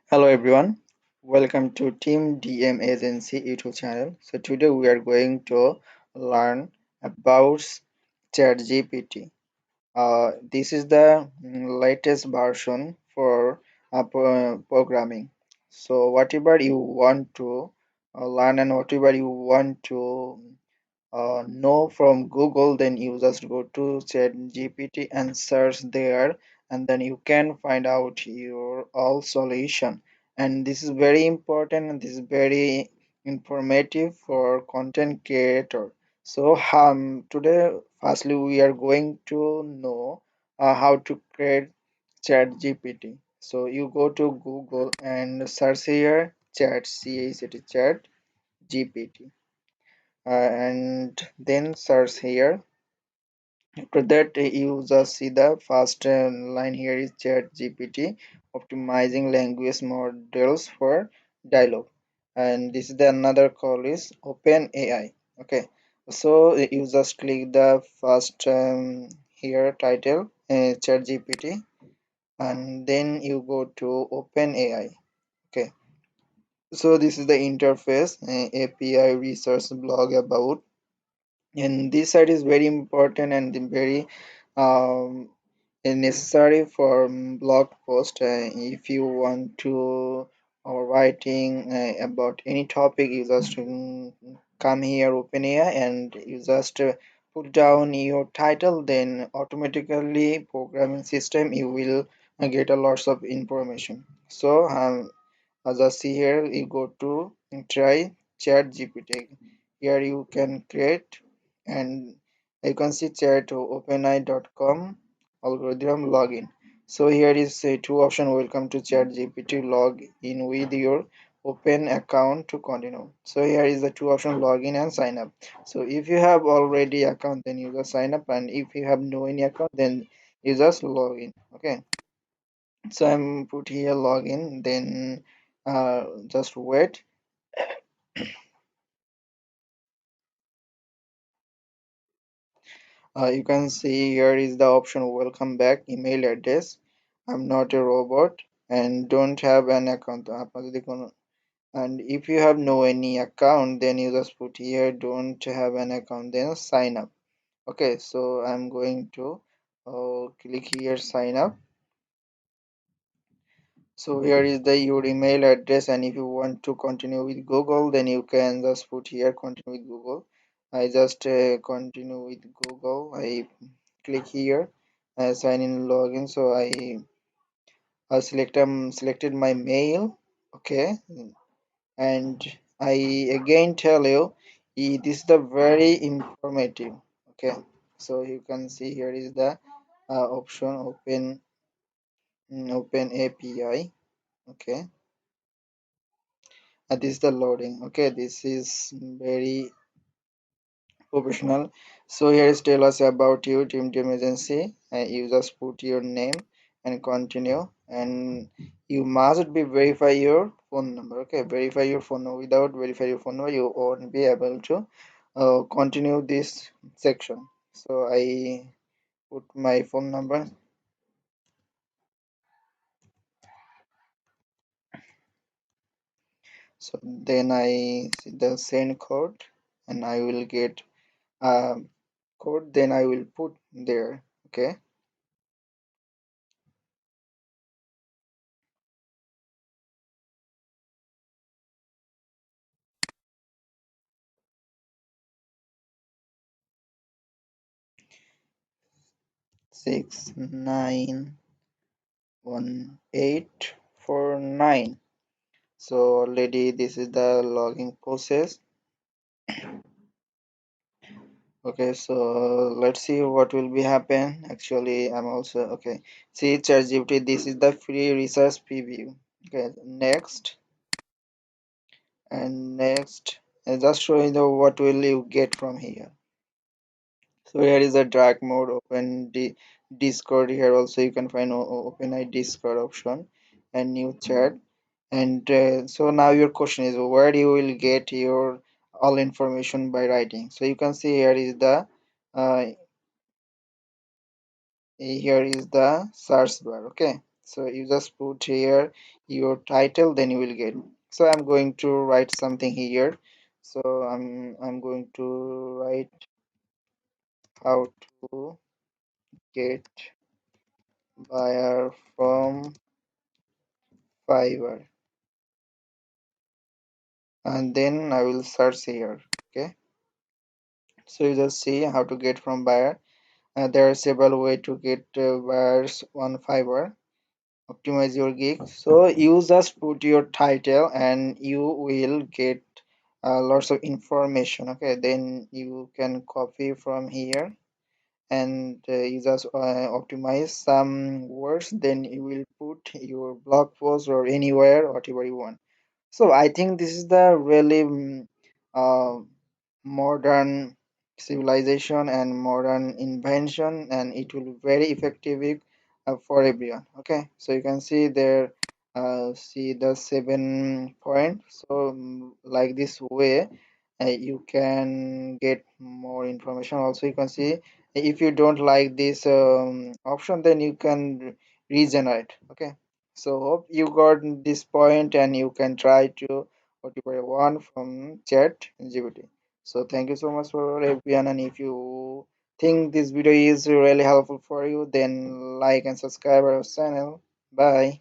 Hello everyone, welcome to Team DM Agency YouTube channel. So today we are going to learn about ChatGPT. This is the latest version for programming. So whatever you want to learn and whatever you want to know from Google, then you just go to Chat GPT and search there, and then you can find out your all solution. And this is very important and this is very informative for content creator. So today firstly we are going to know how to create Chat GPT. So you go to Google and search here chat GPT, and then search here. After that, you just see the first line here is Chat GPT optimizing language models for dialogue, and this is the another call is Open AI. Okay, so you just click the first here title Chat GPT, and then you go to Open AI. Okay, so this is the interface API research blog about, and this side is very important and very um, necessary for blog post. If you want to writing about any topic, you just come here OpenAI and you just put down your title, then automatically programming system you will get a lots of information. So as I see here, you go to try Chat GPT. Here you can create, and you can see chat openai.com algorithm login. So here is two option. Welcome to Chat GPT. Log in with your open account to continue. So here is the two option, login and sign up. So if you have already account, then you just sign up, and if you have no any account, then you just log in. Okay, so I'm put here login, then just wait. You can see here is the option welcome back email address. I'm not a robot and don't have an account. And if you have no any account, then you just put here don't have an account, then sign up. Okay, so I'm going to click here sign up. So here is the your email address, and if you want to continue with Google, then you can just put here continue with Google. I just continue with Google. I click here sign in login. So I selected my mail. Okay, and I again tell you this is the very informative. Okay, so you can see here is the option open API. Okay, this is the loading. Okay, this is very professional. So here is tell us about you team agency, and you just put your name and continue, and you must be verify your phone number. Okay, verify your phone number. Without verify your phone number you won't be able to continue this section. So I put my phone number. So then I see the send code, and I will get code, then I will put there. Okay, 6918849. So already this is the logging process. Okay, so let's see what will be happen. Actually I'm also okay, see ChatGPT, this is the free research preview. Okay, next and next, and just showing the what will you get from here. So here is a dark mode, open Discord. Here also you can find open a Discord option and new chat. And so now your question is where you will get your all information by writing. So you can see uh, here is the search bar. Okay, So you just put here your title, then you will get. So I'm going to write something here. So I'm going to write how to get buyer from Fiverr, and then I will search here. Okay, so you just see how to get from buyer. There are several way to get buyers on Fiverr. Optimize your gig. So you just put your title and you will get lots of information. Okay, then you can copy from here, and you just optimize some words, then you will put your blog post or anywhere whatever you want. So I think this is the really uh, modern civilization and modern invention, and it will be very effective for everyone. Okay, so you can see there, see the 7 point. So like this way, you can get more information. Also, you can see if you don't like this option, then you can regenerate. Okay, so hope you got this point and you can try to whatever you want from Chat GPT. So thank you so much for everyone, and if you think this video is really helpful for you, then like and subscribe our channel. Bye.